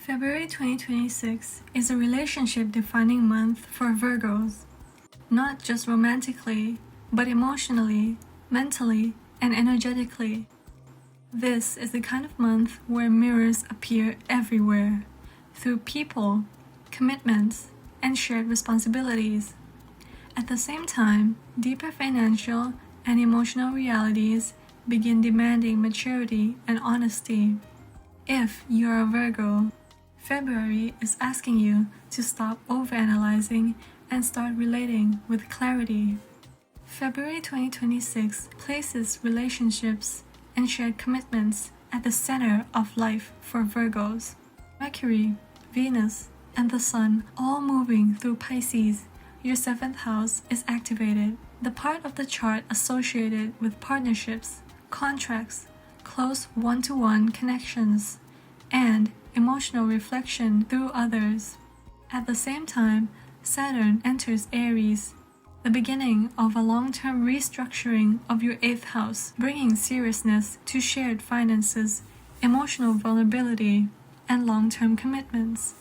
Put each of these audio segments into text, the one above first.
February 2026 is a relationship-defining month for Virgos, not just romantically, but emotionally, mentally, and energetically. This is the kind of month where mirrors appear everywhere, through people, commitments, and shared responsibilities. At the same time, deeper financial and emotional realities begin demanding maturity and honesty. If you're a Virgo, February is asking you to stop overanalyzing and start relating with clarity. February 2026 places relationships and shared commitments at the center of life for Virgos. Mercury, Venus, and the Sun all moving through Pisces. Your 7th house is activated, the part of the chart associated with partnerships, contracts, close one-to-one connections, and emotional reflection through others. At the same time, Saturn enters Aries, the beginning of a long-term restructuring of your 8th house, bringing seriousness to shared finances, emotional vulnerability, and long-term commitments.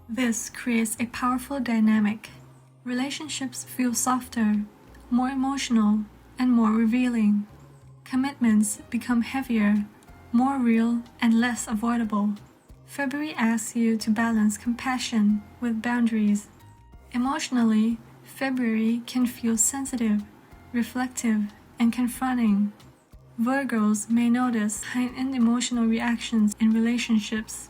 This creates a powerful dynamic. Relationships feel softer, more emotional, and more revealing. Commitments become heavier, more real, and less avoidable. February asks you to balance compassion with boundaries. Emotionally, February can feel sensitive, reflective, and confronting. Virgos may notice heightened emotional reactions in relationships,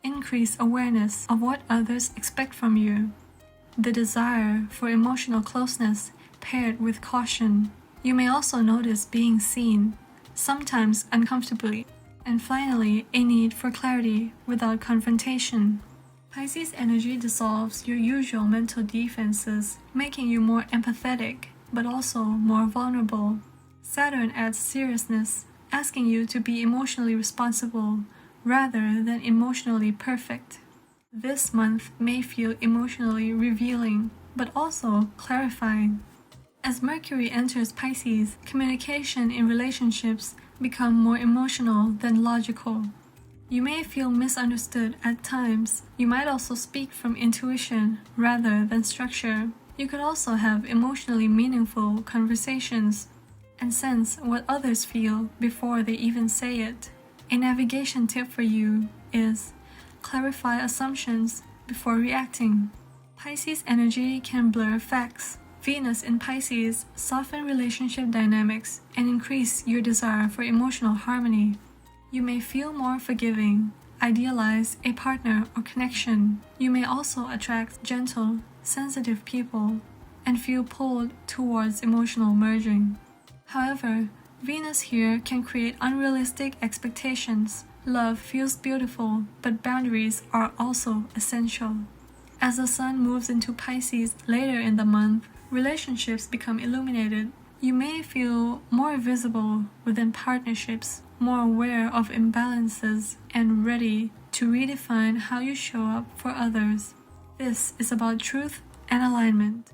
increased awareness of what others expect from you, the desire for emotional closeness paired with caution. You may also notice being seen, sometimes uncomfortably, and finally, a need for clarity without confrontation. Pisces energy dissolves your usual mental defenses, making you more empathetic, but also more vulnerable. Saturn adds seriousness, asking you to be emotionally responsible rather than emotionally perfect. This month may feel emotionally revealing, but also clarifying. As Mercury enters Pisces, communication in relationships become more emotional than logical. You may feel misunderstood at times. You might also speak from intuition rather than structure. You could also have emotionally meaningful conversations and sense what others feel before they even say it. A navigation tip for you is clarify assumptions before reacting. Pisces energy can blur facts. Venus in Pisces soften relationship dynamics and increase your desire for emotional harmony. You may feel more forgiving, idealize a partner or connection. You may also attract gentle, sensitive people and feel pulled towards emotional merging. However, Venus here can create unrealistic expectations. Love feels beautiful, but boundaries are also essential. As the Sun moves into Pisces later in the month, relationships become illuminated. You may feel more visible within partnerships, more aware of imbalances, and ready to redefine how you show up for others. This is about truth and alignment.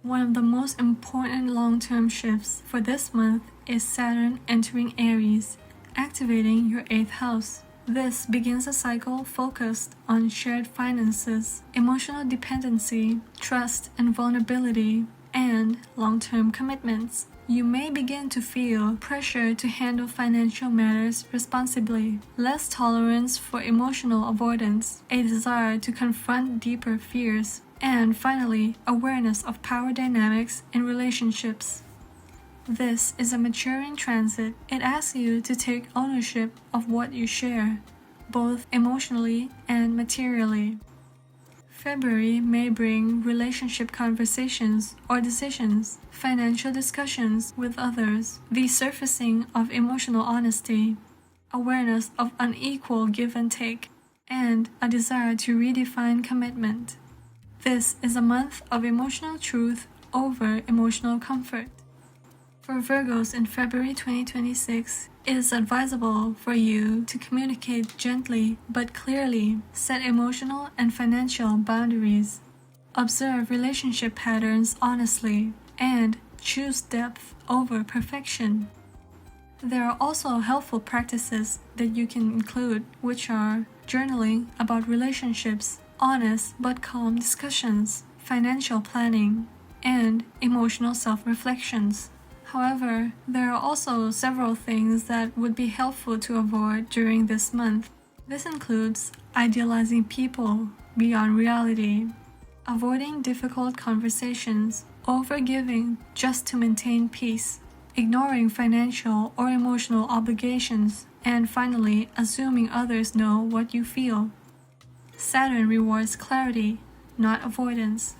One of the most important long-term shifts for this month is Saturn entering Aries, activating your 8th house. This begins a cycle focused on shared finances, emotional dependency, trust and vulnerability, and long-term commitments. You may begin to feel pressure to handle financial matters responsibly, less tolerance for emotional avoidance, a desire to confront deeper fears, and finally, awareness of power dynamics in relationships. This is a maturing transit. It asks you to take ownership of what you share, both emotionally and materially. February may bring relationship conversations or decisions, financial discussions with others, the surfacing of emotional honesty, awareness of unequal give and take, and a desire to redefine commitment. This is a month of emotional truth over emotional comfort. For Virgos in February 2026, it is advisable for you to communicate gently but clearly, set emotional and financial boundaries, observe relationship patterns honestly, and choose depth over perfection. There are also helpful practices that you can include, which are journaling about relationships, honest but calm discussions, financial planning, and emotional self-reflections. However, there are also several things that would be helpful to avoid during this month. This includes idealizing people beyond reality, avoiding difficult conversations, overgiving just to maintain peace, ignoring financial or emotional obligations, and finally, assuming others know what you feel. Saturn rewards clarity, not avoidance.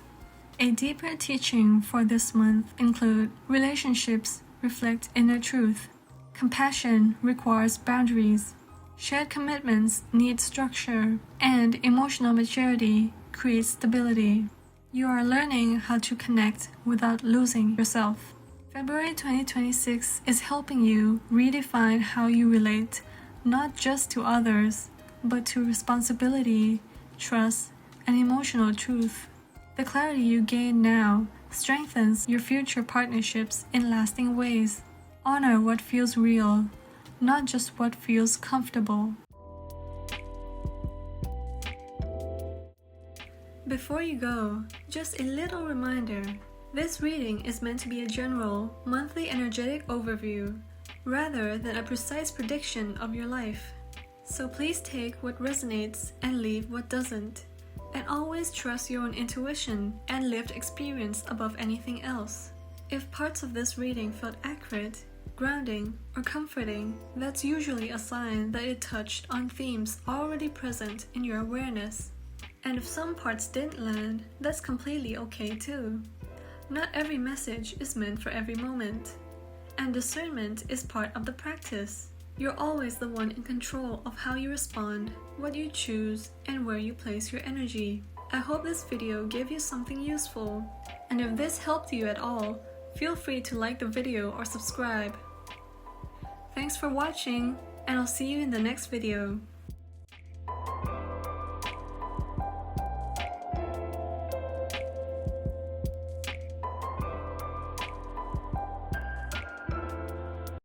A deeper teaching for this month include relationships reflect inner truth. Compassion requires boundaries. Shared commitments need structure, and emotional maturity creates stability. You are learning how to connect without losing yourself. February 2026 is helping you redefine how you relate, not just to others, but to responsibility, trust, and emotional truth. The clarity you gain now strengthens your future partnerships in lasting ways. Honor what feels real, not just what feels comfortable. Before you go, just a little reminder. This reading is meant to be a general, monthly energetic overview, rather than a precise prediction of your life. So please take what resonates and leave what doesn't. And always trust your own intuition and lived experience above anything else. If parts of this reading felt accurate, grounding, or comforting, that's usually a sign that it touched on themes already present in your awareness. And if some parts didn't land, that's completely okay too. Not every message is meant for every moment. And discernment is part of the practice. You're always the one in control of how you respond, what you choose, and where you place your energy. I hope this video gave you something useful. And if this helped you at all, feel free to like the video or subscribe. Thanks for watching, and I'll see you in the next video.